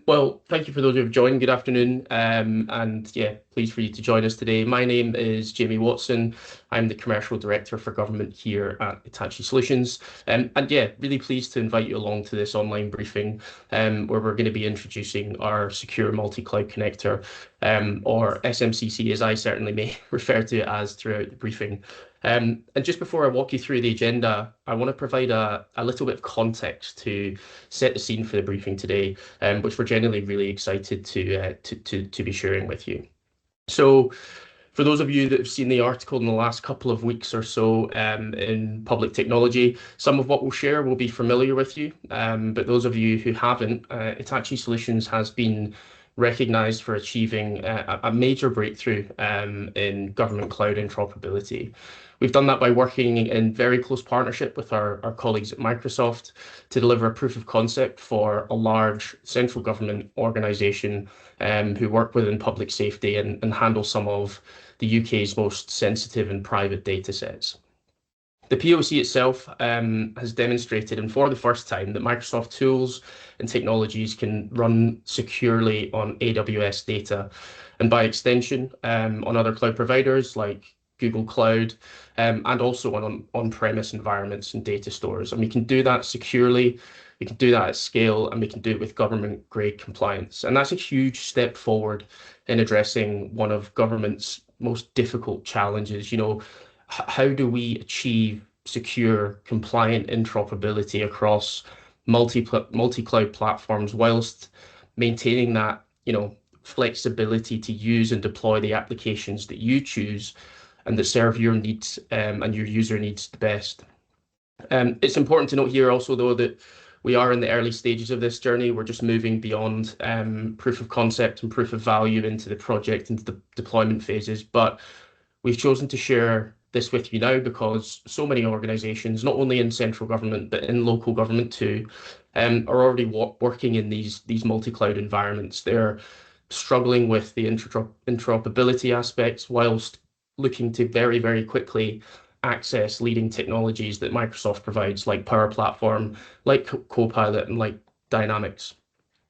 Well, thank you for those who have joined. Good afternoon. And yeah, pleased for you to join us today. My name is Jamie Watson. I'm the Commercial Director for Government here at Hitachi Solutions. And yeah, really pleased to invite you along to this online briefing where we're going to be introducing our Secure Multi-Cloud Connector, or SMCC, as I certainly may refer to it as throughout the briefing. And just before I walk you through the agenda, I want to provide a little bit of context to set the scene for the briefing today, which we're generally really excited to be sharing with you. So, for those of you that have seen the article in the last couple of weeks or so in Public Technology, some of what we'll share will be familiar with you. But those of you who haven't, Hitachi Solutions has been recognized for achieving a major breakthrough in government cloud interoperability. We've done that by working in very close partnership with our colleagues at Microsoft to deliver a proof of concept for a large central government organisation who work within public safety and handle some of the UK's most sensitive and private data sets. The POC itself has demonstrated, and for the first time, that Microsoft tools and technologies can run securely on AWS data, and by extension, on other cloud providers like Google Cloud, and also on-premise environments and data stores. And we can do that securely, we can do that at scale, and we can do it with government-grade compliance. And that's a huge step forward in addressing one of government's most difficult challenges. You know, how do we achieve secure, compliant interoperability across multi-cloud platforms whilst maintaining that, flexibility to use and deploy the applications that you choose and that serve your needs and your user needs the best. It's important to note here also, though, that we are in the early stages of this journey. We're just moving beyond proof of concept and proof of value into the project, into the deployment phases. But we've chosen to share this with you now because so many organizations, not only in central government, but in local government too, are already working in these multi-cloud environments. They're struggling with the interoperability aspects whilst looking to very, very quickly access leading technologies that Microsoft provides, like Power Platform, like Copilot, and like Dynamics.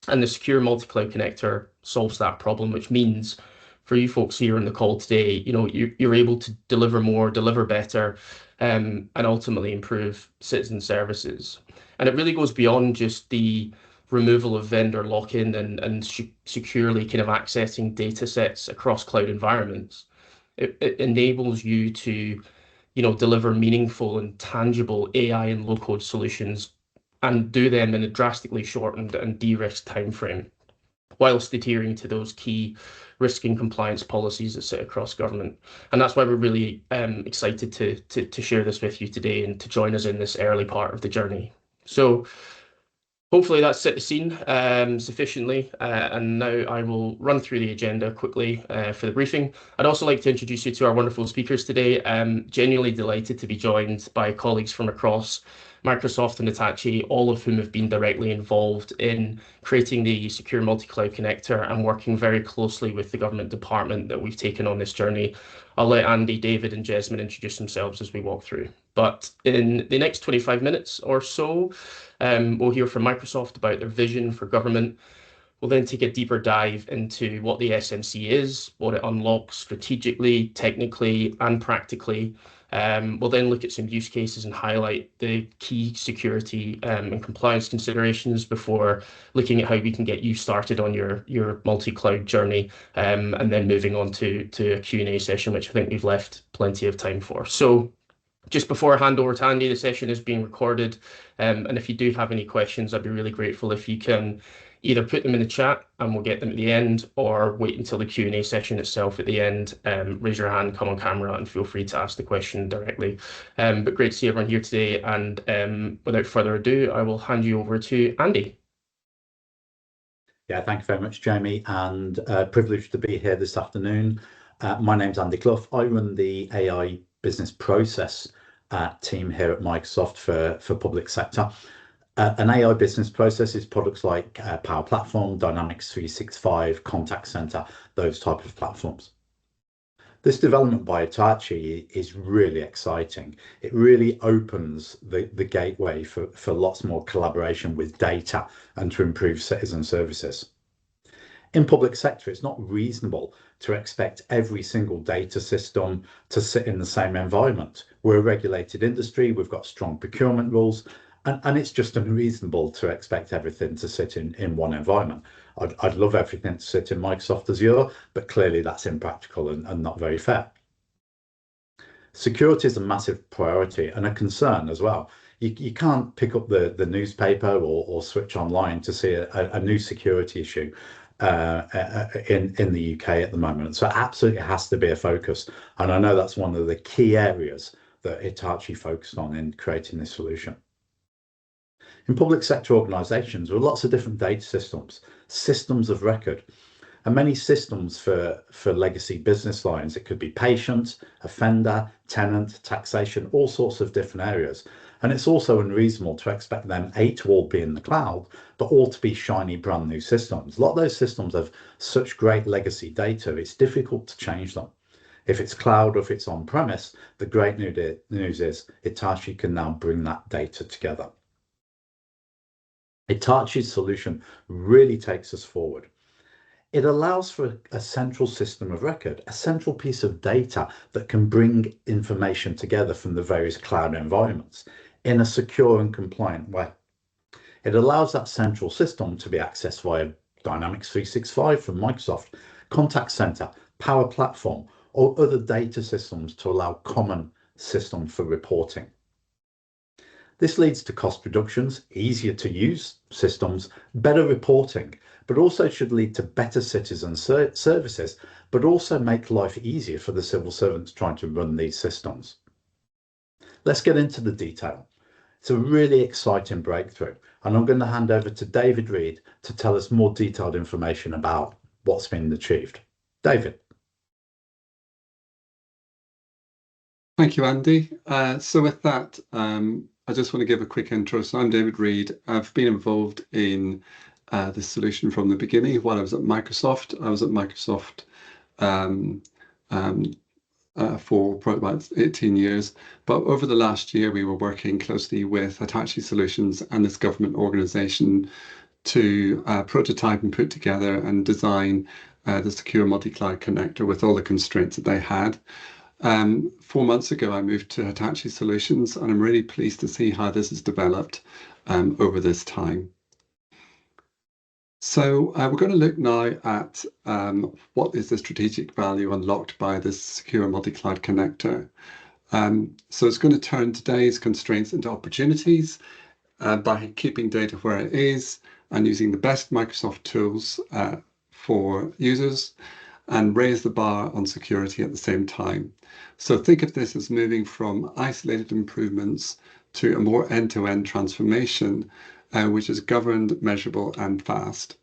And the Secure Multi-Cloud Connector solves that problem, which means for you folks here on the call today, you're able to deliver more, deliver better, and ultimately improve citizen services. And it really goes beyond just the removal of vendor lock-in and securely kind of accessing data sets across cloud environments. It enables you to, deliver meaningful and tangible AI and low-code solutions and do them in a drastically shortened and de-risked timeframe, whilst adhering to those key risk and compliance policies that sit across government. And that's why we're really excited to share this with you today and to join us in this early part of the journey. So hopefully that's set the scene sufficiently, and now I will run through the agenda quickly for the briefing. I'd also like to introduce you to our wonderful speakers today. Genuinely delighted to be joined by colleagues from across Microsoft and Hitachi, all of whom have been directly involved in creating the Secure Multi-Cloud Connector and working very closely with the government department that we've taken on this journey. I'll let Andy, David, and Jesmine introduce themselves as we walk through. But in the next 25 minutes or so, we'll hear from Microsoft about their vision for government. We'll then take a deeper dive into what the SMC is, what it unlocks strategically, technically, and practically. We'll then look at some use cases and highlight the key security and compliance considerations before looking at how we can get you started on your multi-cloud journey, and then moving on to a Q&A session, which I think we've left plenty of time for. So just before I hand over to Andy, the session is being recorded, and if you do have any questions, I'd be really grateful if you can either put them in the chat and we'll get them at the end, or wait until the Q&A session itself at the end. Raise your hand, come on camera, and feel free to ask the question directly. But great to see everyone here today, and without further ado, I will hand you over to Andy. Yeah, thank you very much, Jamie, and privileged to be here this afternoon. My name's Andy Clough. I run the AI business process team here at Microsoft for public sector. An AI business process is products like Power Platform, Dynamics 365, Contact Center, those type of platforms. This development by Hitachi is really exciting. It really opens the gateway for lots more collaboration with data and to improve citizen services. In public sector, it's not reasonable to expect every single data system to sit in the same environment. We're a regulated industry, we've got strong procurement rules, and it's just unreasonable to expect everything to sit in one environment. I'd love everything to sit in Microsoft Azure, but clearly that's impractical and not very fair. Security is a massive priority and a concern as well. You can't pick up the newspaper or switch online to see a new security issue in the UK at the moment. So absolutely has to be a focus. And I know that's one of the key areas that Hitachi focused on in creating this solution. In public sector organisations, there are lots of different data systems of record, and many systems for legacy business lines. It could be patient, offender, tenant, taxation, all sorts of different areas. And it's also unreasonable to expect them, A, to all be in the cloud, but all to be shiny brand new systems. A lot of those systems have such great legacy data, it's difficult to change them. If it's cloud or if it's on premise, the great news is Hitachi can now bring that data together. Hitachi's solution really takes us forward. It allows for a central system of record, a central piece of data that can bring information together from the various cloud environments in a secure and compliant way. It allows that central system to be accessed via Dynamics 365 from Microsoft, Contact Center, Power Platform, or other data systems to allow common system for reporting. This leads to cost reductions, easier to use systems, better reporting, but also should lead to better citizen services, but also make life easier for the civil servants trying to run these systems. Let's get into the detail. It's a really exciting breakthrough, and I'm going to hand over to David Reed to tell us more detailed information about what's been achieved. David. Thank you, Andy. So with that, I just want to give a quick intro. So I'm David Reed. I've been involved in this solution from the beginning. While I was at Microsoft, for probably about 18 years. But over the last year, we were working closely with Hitachi Solutions and this government organization to prototype and put together and design the secure multi-cloud connector with all the constraints that they had. 4 months ago, I moved to Hitachi Solutions, and I'm really pleased to see how this has developed over this time. So we're going to look now at what is the strategic value unlocked by this secure multi-cloud connector. So it's going to turn today's constraints into opportunities by keeping data where it is and using the best Microsoft tools for users and raise the bar on security at the same time. So think of this as moving from isolated improvements to a more end-to-end transformation, which is governed, measurable, and fast.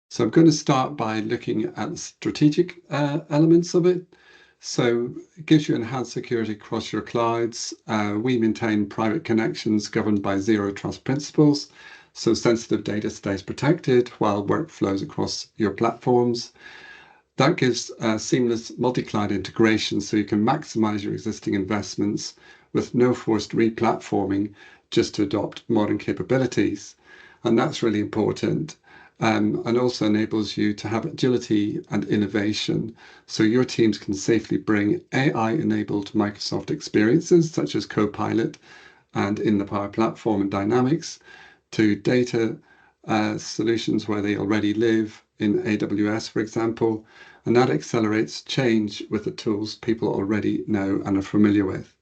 So I'm going to start by looking at the strategic elements of it. So it gives you enhanced security across your clouds. We maintain private connections governed by zero trust principles. So sensitive data stays protected while work flows across your platforms. That gives seamless multi-cloud integration so you can maximize your existing investments with no forced re-platforming just to adopt modern capabilities. And that's really important. And also enables you to have agility and innovation so your teams can safely bring AI-enabled Microsoft experiences such as Copilot and in the Power Platform and Dynamics to data solutions where they already live in AWS, for example, and that accelerates change with the tools people already know and are familiar with.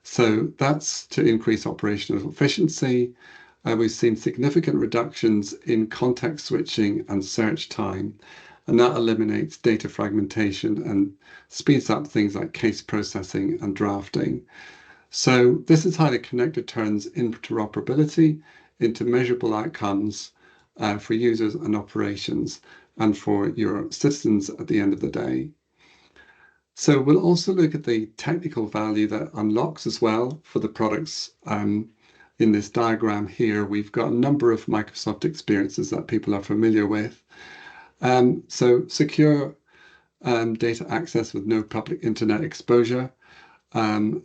So that's to increase operational efficiency. We've seen significant reductions in context switching and search time, and that eliminates data fragmentation and speeds up things like case processing and drafting. So this is how the connector turns interoperability into measurable outcomes for users and operations and for your citizens at the end of the day. So we'll also look at the technical value that unlocks as well for the products. In this diagram here, we've got a number of Microsoft experiences that people are familiar with. So secure data access with no public internet exposure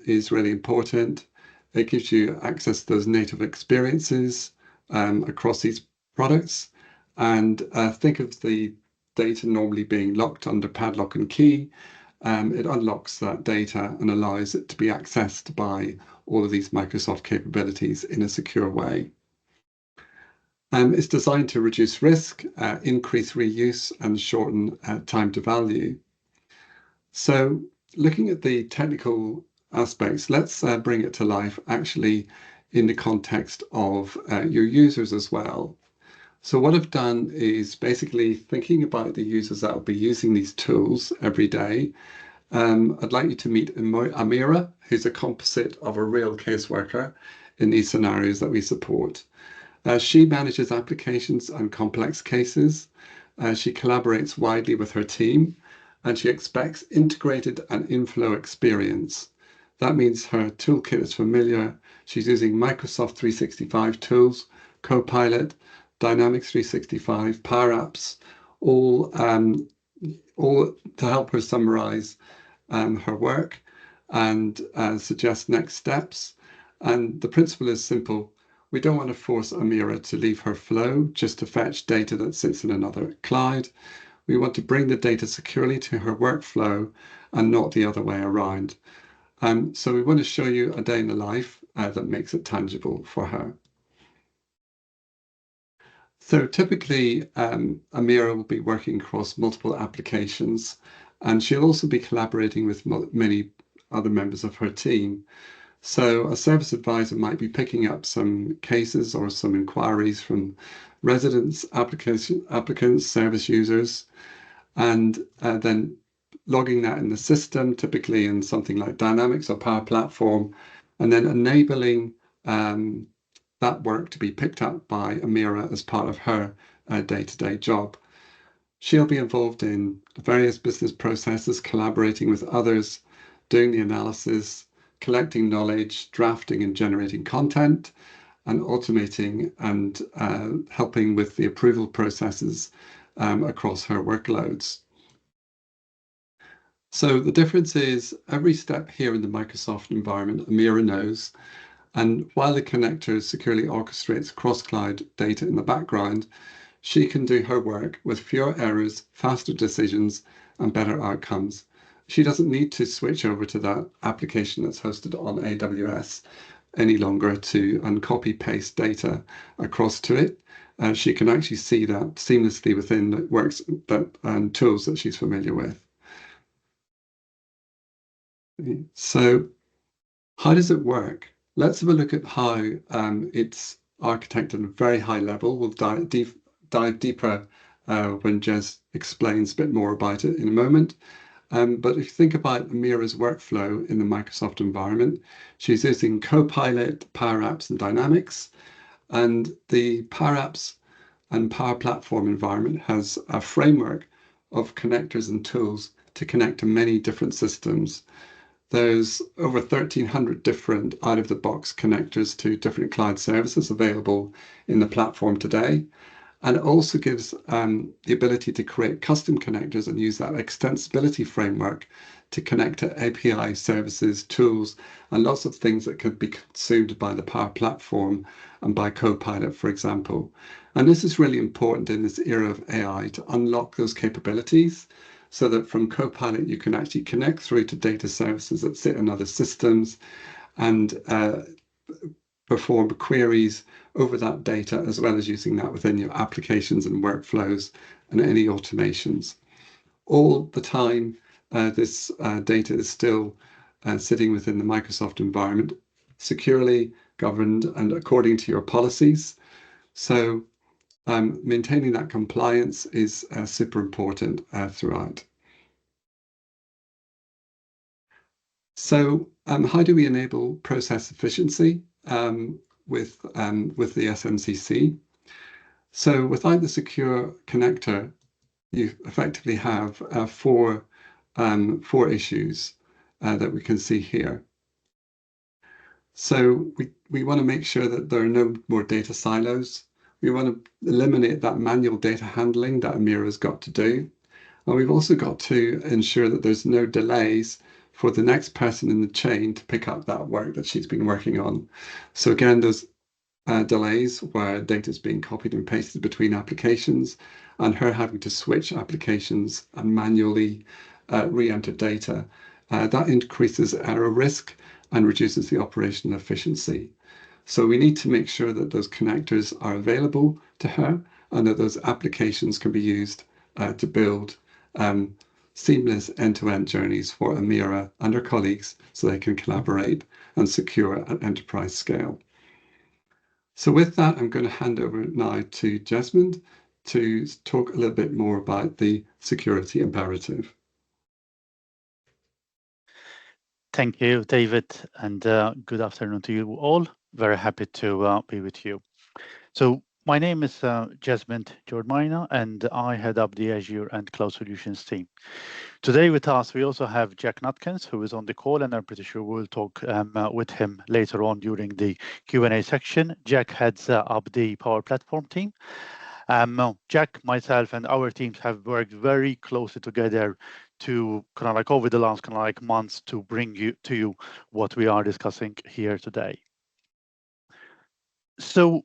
is really important. It gives you access to those native experiences across these products. And think of the data normally being locked under padlock and key. It unlocks that data and allows it to be accessed by all of these Microsoft capabilities in a secure way. It's designed to reduce risk, increase reuse, and shorten time to value. So looking at the technical aspects, let's bring it to life actually in the context of your users as well. So what I've done is basically thinking about the users that will be using these tools every day. I'd like you to meet Amira, who's a composite of a real caseworker in these scenarios that we support. She manages applications and complex cases. She collaborates widely with her team, and she expects integrated and inflow experience. That means her toolkit is familiar. She's using Microsoft 365 tools, Copilot, Dynamics 365, Power Apps, all to help her summarize her work and suggest next steps. And the principle is simple. We don't want to force Amira to leave her flow just to fetch data that sits in another cloud. We want to bring the data securely to her workflow and not the other way around. So we want to show you a day in the life that makes it tangible for her. So typically, Amira will be working across multiple applications, and she'll also be collaborating with many other members of her team. So a service advisor might be picking up some cases or some inquiries from residents, applicants, service users, and then logging that in the system, typically in something like Dynamics or Power Platform, and then enabling that work to be picked up by Amira as part of her day-to-day job. She'll be involved in various business processes, collaborating with others, doing the analysis, collecting knowledge, drafting and generating content, and automating and helping with the approval processes across her workloads. So the difference is every step here in the Microsoft environment, Amira knows, and while the connector securely orchestrates cross-cloud data in the background, she can do her work with fewer errors, faster decisions, and better outcomes. She doesn't need to switch over to that application that's hosted on AWS any longer and copy paste data across to it. She can actually see that seamlessly within the works and tools that she's familiar with. So how does it work? Let's have a look at how it's architected at a very high level. We'll dive deeper when Jez explains a bit more about it in a moment. But if you think about Amira's workflow in the Microsoft environment, she's using Copilot, Power Apps, and Dynamics. And the Power Apps and Power Platform environment has a framework of connectors and tools to connect to many different systems. There's over 1,300 different out-of-the-box connectors to different cloud services available in the platform today. And it also gives the ability to create custom connectors and use that extensibility framework to connect to API services, tools, and lots of things that could be consumed by the Power Platform and by Copilot, for example. And this is really important in this era of AI to unlock those capabilities so that from Copilot, you can actually connect through to data services that sit in other systems and perform queries over that data, as well as using that within your applications and workflows and any automations. All the time, this data is still sitting within the Microsoft environment, securely governed and according to your policies. So maintaining that compliance is super important throughout. So how do we enable process efficiency with the SMCC? So without the secure connector, you effectively have four issues that we can see here. So we want to make sure that there are no more data silos. We want to eliminate that manual data handling that Amira's got to do. And we've also got to ensure that there's no delays for the next person in the chain to pick up that work that she's been working on. So again, there's delays where data is being copied and pasted between applications, and her having to switch applications and manually re-enter data. That increases error risk and reduces the operational efficiency. So we need to make sure that those connectors are available to her and that those applications can be used to build seamless end-to-end journeys for Amira and her colleagues so they can collaborate and secure at enterprise scale. So with that, I'm going to hand over now to Jesmond to talk a little bit more about the security imperative. Thank you, David, and good afternoon to you all. Very happy to be with you. So my name is Jesmond Jordmina, and I head up the Azure and Cloud Solutions team. Today with us, we also have Jack Nutkins, who is on the call, and I'm pretty sure we'll talk with him later on during the Q&A section. Jack heads up the Power Platform team. Jack, myself, and our teams have worked very closely together to kind of like over the last kind of like months to bring to you what we are discussing here today. So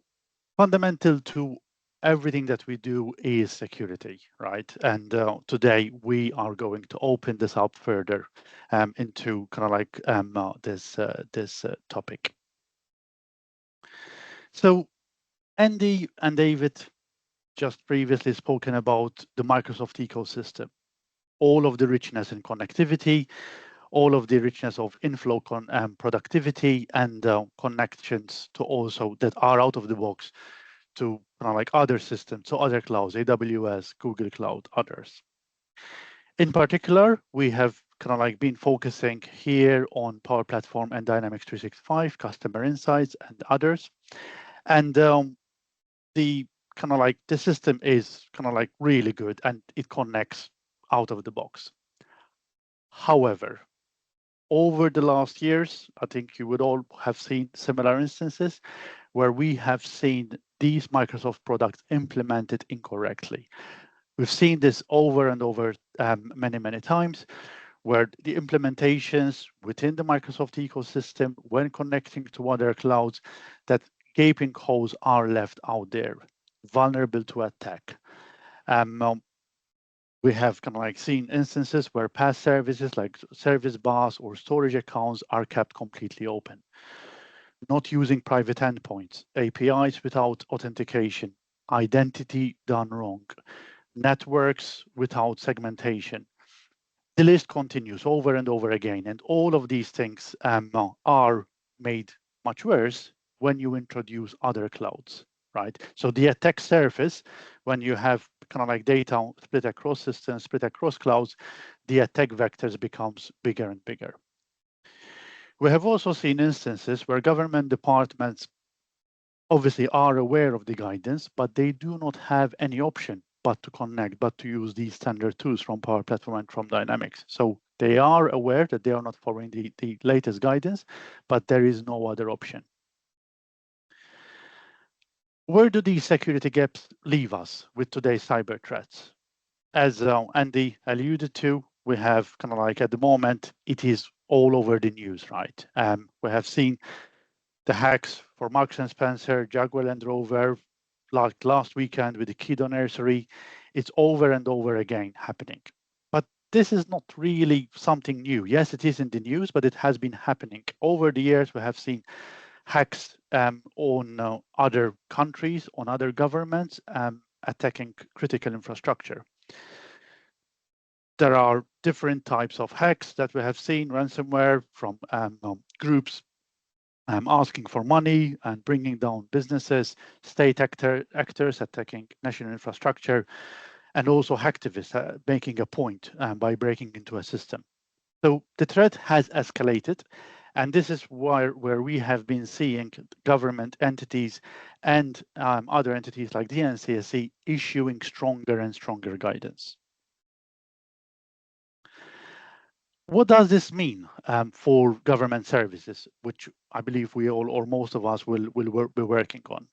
fundamental to everything that we do is security, right? And today we are going to open this up further into kind of like this topic. So Andy and David just previously spoken about the Microsoft ecosystem, all of the richness in connectivity, all of the richness of inflow productivity and connections to also that are out of the box to kind of like other systems, so other clouds, AWS, Google Cloud, others. In particular, we have kind of like been focusing here on Power Platform and Dynamics 365, Customer Insights, and others. And the kind of like the system is kind of like really good and it connects out of the box. However, over the last years, I think you would all have seen similar instances where we have seen these Microsoft products implemented incorrectly. We've seen this over and over many times, where the implementations within the Microsoft ecosystem, when connecting to other clouds, that gaping holes are left out there, vulnerable to attack. We have kind of like seen instances where past services like service bus or storage accounts are kept completely open. Not using private endpoints, APIs without authentication, identity done wrong, networks without segmentation. The list continues over and over again, and all of these things are made much worse when you introduce other clouds, right? So the attack surface, when you have kind of like data split across systems, split across clouds, the attack vectors becomes bigger and bigger. We have also seen instances where government departments obviously are aware of the guidance, but they do not have any option but to connect, but to use these standard tools from Power Platform and from Dynamics. So they are aware that they are not following the latest guidance, but there is no other option. Where do these security gaps leave us with today's cyber threats? As Andy alluded to, we have kind of like at the moment, it is all over the news, right? We have seen the hacks for Marks and Spencer, Jaguar Land Rover, like last weekend with the Kiddo Nursery. It's over and over again happening. But this is not really something new. Yes, it is in the news, but it has been happening. Over the years, we have seen hacks on other countries, on other governments, attacking critical infrastructure. There are different types of hacks that we have seen, ransomware from groups asking for money and bringing down businesses, state actors attacking national infrastructure, and also hacktivists making a point by breaking into a system. So the threat has escalated, and this is where we have been seeing government entities and other entities like the NCSC issuing stronger and stronger guidance. What does this mean for government services, which I believe we all or most of us will be working on?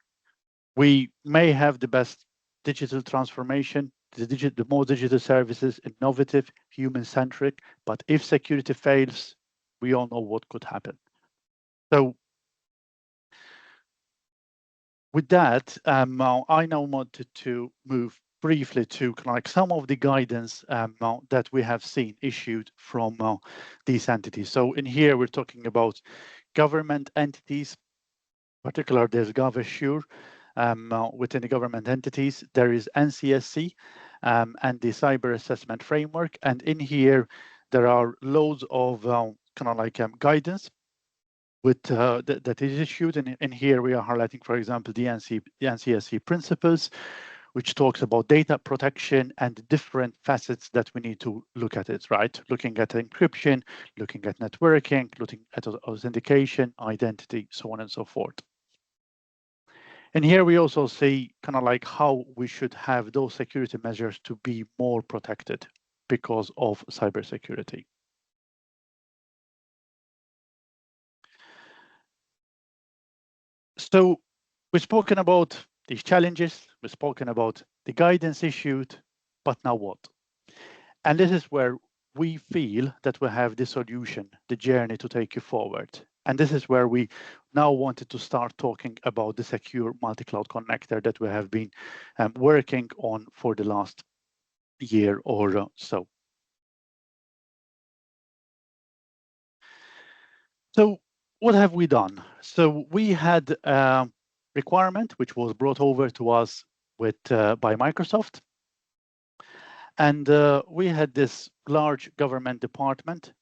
We may have the best digital transformation, the more digital services, innovative, human-centric. But if security fails, we all know what could happen. So with that, I now wanted to move briefly to kind of like some of the guidance that we have seen issued from these entities. So in here, we're talking about government entities. In particular, there's Azure. Within the government entities, there is NCSC and the Cyber Assessment Framework. And in here, there are loads of kind of like guidance with that is issued. And in here, we are highlighting, for example, the NCSC principles, which talks about data protection and different facets that we need to look at it, right? Looking at encryption, looking at networking, looking at authentication, identity, so on and so forth. And here we also see kind of like how we should have those security measures to be more protected because of cybersecurity. So we've spoken about these challenges, we've spoken about the guidance issued, but now what? And this is where we feel that we have the solution, the journey to take you forward. And this is where we now wanted to start talking about the secure multi-cloud connector that we have been working on for the last year or so. So what have we done? So we had a requirement which was brought over to us with by Microsoft. And we had this large government department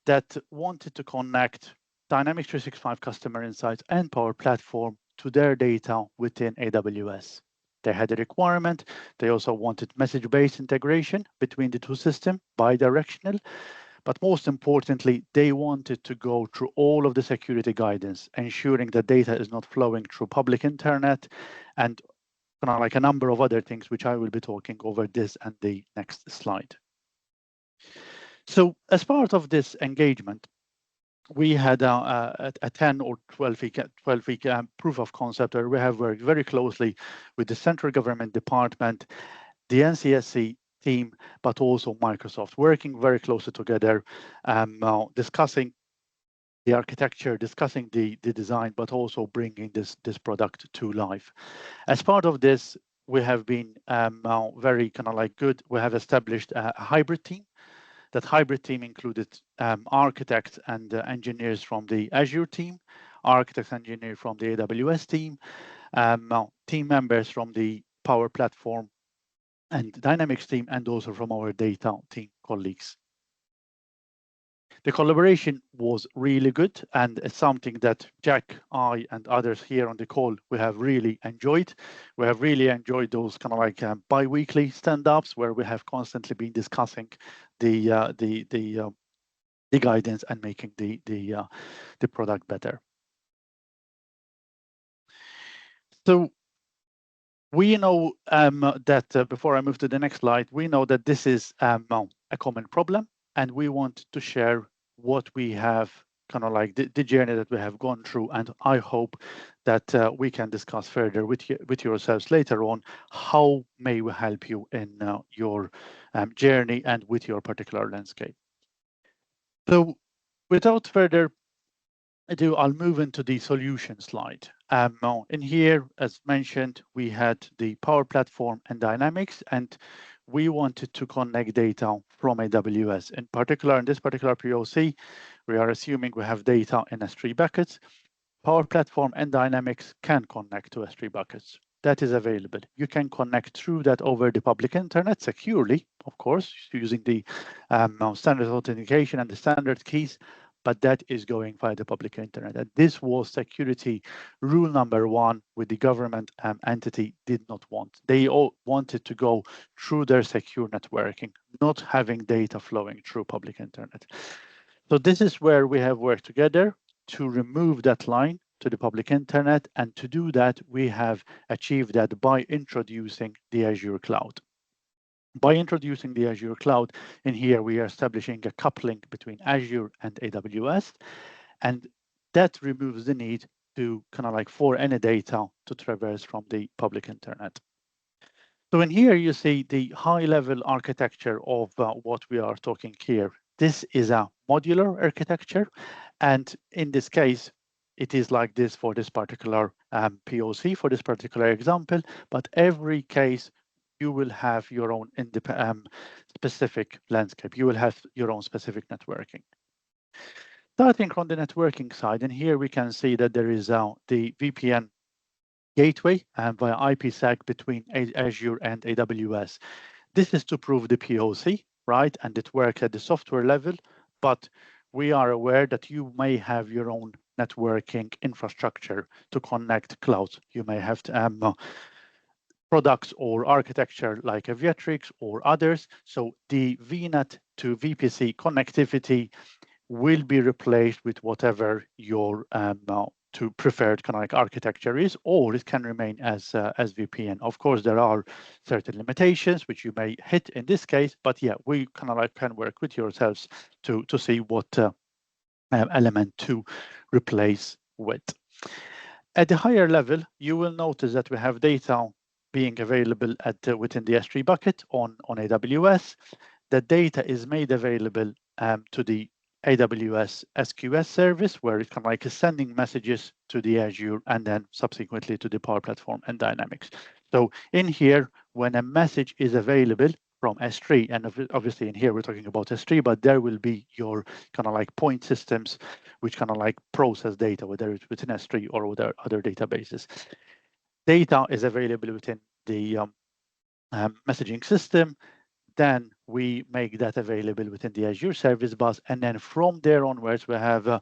that wanted to connect Dynamics 365 Customer Insights and Power Platform to their data within AWS. They had a requirement. They also wanted message-based integration between the two systems, bi-directional. But most importantly, they wanted to go through all of the security guidance, ensuring that data is not flowing through public internet and kind of like a number of other things, which I will be talking over this and the next slide. So as part of this engagement, we had a 10 or 12-week proof of concept where we have worked very closely with the central government department, the NCSC team, but also Microsoft, working very closely together, discussing the architecture, discussing the design, but also bringing this product to life. As part of this, we have been very kind of like good. We have established a hybrid team. That hybrid team included architects and engineers from the Azure team, architects and engineers from the AWS team, team members from the Power Platform and Dynamics team, and also from our data team colleagues. The collaboration was really good, and it's something that Jack, I, and others here on the call, we have really enjoyed. We have really enjoyed those kind of like bi-weekly stand-ups where we have constantly been discussing the guidance and making the product better. So we know that before I move to the next slide, we know that this is a common problem, and we want to share what we have kind of like the journey that we have gone through, and I hope that we can discuss further with yourselves later on how may we help you in your journey and with your particular landscape. So without further ado, I'll move into the solution slide. In here, as mentioned, we had the Power Platform and Dynamics, and we wanted to connect data from AWS. In particular, in this particular POC, we are assuming we have data in S3 buckets. Power Platform and Dynamics can connect to S3 buckets. That is available. You can connect through that over the public internet securely, of course, using the standard authentication and the standard keys, but that is going via the public internet. And this was security rule number one with the government entity did not want. They all wanted to go through their secure networking, not having data flowing through public internet. So this is where we have worked together to remove that line to the public internet. And to do that, we have achieved that by introducing the Azure cloud. By introducing the Azure cloud, in here we are establishing a coupling between Azure and AWS, and that removes the need to kind of like for any data to traverse from the public internet. So in here, you see the high-level architecture of what we are talking here. This is a modular architecture, and in this case, it is like this for this particular POC, for this particular example, but every case, you will have your own specific landscape. You will have your own specific networking. Starting from the networking side, and here we can see that there is the VPN gateway via IPsec between Azure and AWS. This is to prove the POC, right? And it works at the software level, but we are aware that you may have your own networking infrastructure to connect clouds. You may have products or architecture like Aviatrix or others. So the VNet to VPC connectivity will be replaced with whatever your to preferred kind of like architecture is, or it can remain as VPN. Of course, there are certain limitations which you may hit in this case, but yeah, we kind of like can work with yourselves to see what element to replace with. At the higher level, you will notice that we have data being available at within the S3 bucket on AWS. The data is made available to the AWS SQS service, where it kind of like is sending messages to the Azure and then subsequently to the Power Platform and Dynamics. So in here, when a message is available from S3, and obviously in here we're talking about S3, but there will be your kind of like point systems which kind of like process data, whether it's within S3 or other databases. Data is available within the messaging system. Then we make that available within the Azure Service Bus, and then from there onwards, we have a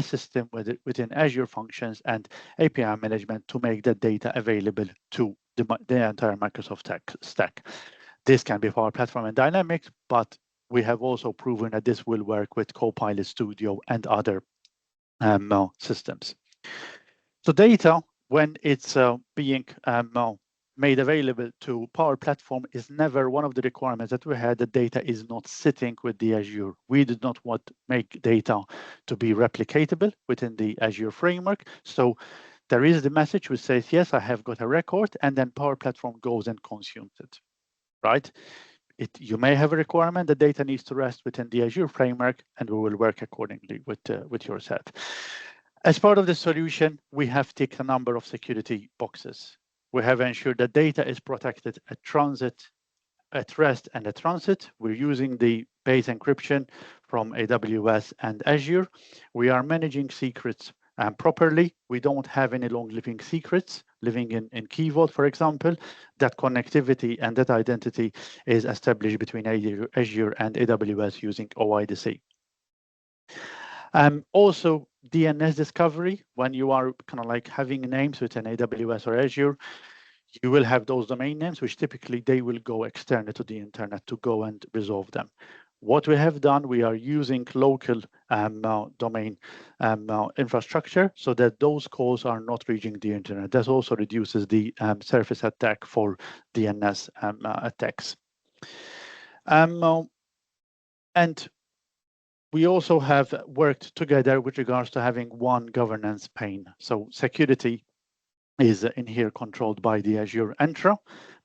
system within Azure Functions and API management to make that data available to the entire Microsoft stack. This can be Power Platform and Dynamics, but we have also proven that this will work with Copilot Studio and other systems. So data, when it's being made available to Power Platform, is never one of the requirements that we had. The data is not sitting with the Azure. We did not want to make data to be replicatable within the Azure framework. So there is the message which says, yes, I have got a record, and then Power Platform goes and consumes it, right? You may have a requirement that data needs to rest within the Azure framework, and we will work accordingly with your set. As part of the solution, we have ticked a number of security boxes. We have ensured that data is protected at transit, at rest, and at transit. We're using the base encryption from AWS and Azure. We are managing secrets properly. We don't have any long-living secrets living in Key Vault, for example. That connectivity and that identity is established between Azure and AWS using OIDC. Also, DNS discovery, when you are kind of like having names within AWS or Azure, you will have those domain names, which typically they will go external to the internet to go and resolve them. What we have done, we are using local domain infrastructure so that those calls are not reaching the internet. That also reduces the surface attack for DNS attacks. And we also have worked together with regards to having one governance pane. So security is in here controlled by the Azure Entra,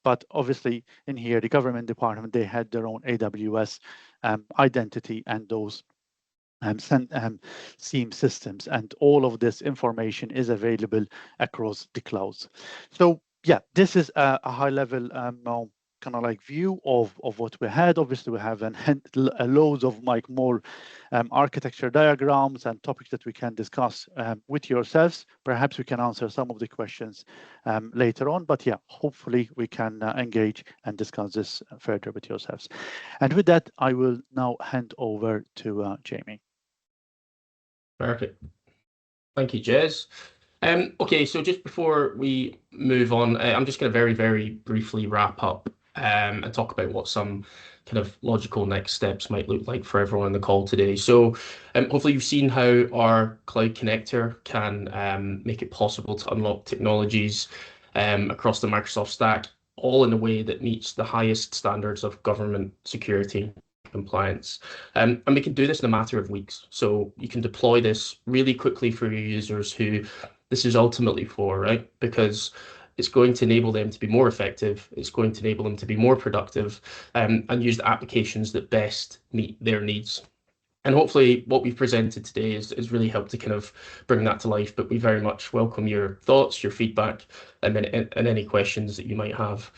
but obviously in here, the government department, they had their own AWS identity and those SIEM systems, and all of this information is available across the clouds. So yeah, this is a high level kind of like view of what we had. Obviously, we have a loads of like more architecture diagrams and topics that we can discuss with yourselves. Perhaps we can answer some of the questions later on, but yeah, hopefully we can engage and discuss this further with yourselves. And with that, I will now hand over to Jamie. Perfect. Thank you, Jez. Okay, so just before we move on, I'm just going to very, very briefly wrap up and talk about what some kind of logical next steps might look like for everyone on the call today. So hopefully you've seen how our cloud connector can make it possible to unlock technologies across the Microsoft stack, all in a way that meets the highest standards of government security compliance. And we can do this in a matter of weeks. So you can deploy this really quickly for your users who this is ultimately for, right? Because It's going to enable them to be more effective. It's going to enable them to be more productive, and use the applications that best meet their needs. And hopefully what we've presented today is really helped to kind of bring that to life, but we very much welcome your thoughts, your feedback, and any questions that you might have.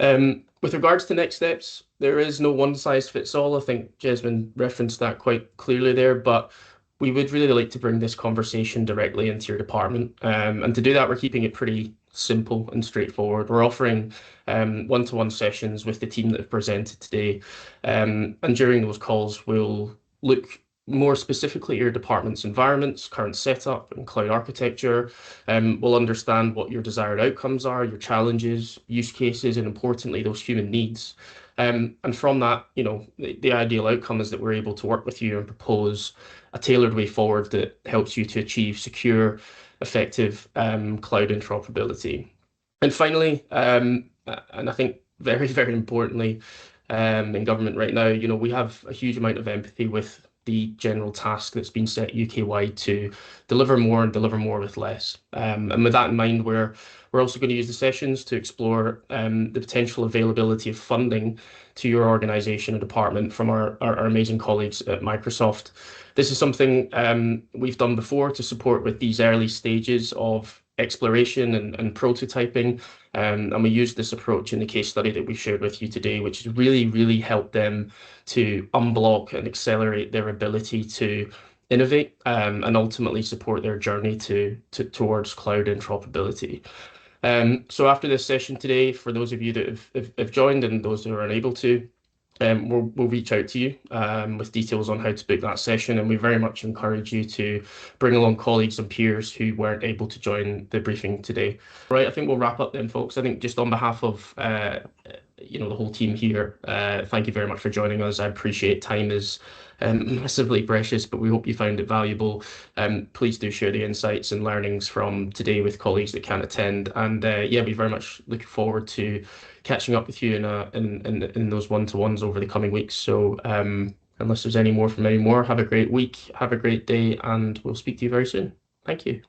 With regards to next steps, there is no one size fits all. I think Jasmine referenced that quite clearly there, but we would really like to bring this conversation directly into your department. And to do that, we're keeping it pretty simple and straightforward. We're offering one-to-one sessions with the team that have presented today. And during those calls, we'll look more specifically at your department's environments, current setup, and cloud architecture. We'll understand what your desired outcomes are, your challenges, use cases, and importantly, those human needs. And from that, the ideal outcome is that we're able to work with you and propose a tailored way forward that helps you to achieve secure, effective cloud interoperability. And finally, and I think very, very importantly, in government right now, we have a huge amount of empathy with the general task that's been set UK-wide to deliver more and deliver more with less. And with that in mind, we're also going to use the sessions to explore the potential availability of funding to your organization and department from our amazing colleagues at Microsoft. This is something we've done before to support with these early stages of exploration and prototyping. And we used this approach in the case study that we shared with you today, which has really, really helped them to unblock and accelerate their ability to innovate and ultimately support their journey towards cloud interoperability. So after this session today, for those of you that have joined and those who are unable to, we'll reach out to you with details on how to book that session, and we very much encourage you to bring along colleagues and peers who weren't able to join the briefing today. Right, I think we'll wrap up then, folks. I think just on behalf of the whole team here, thank you very much for joining us. I appreciate time is massively precious, but we hope you found it valuable. Please do share the insights and learnings from today with colleagues that can't attend. And we very much look forward to catching up with you in those one-to-ones over the coming weeks. So unless there's any more from any more, have a great week, have a great day, and we'll speak to you very soon. Thank you.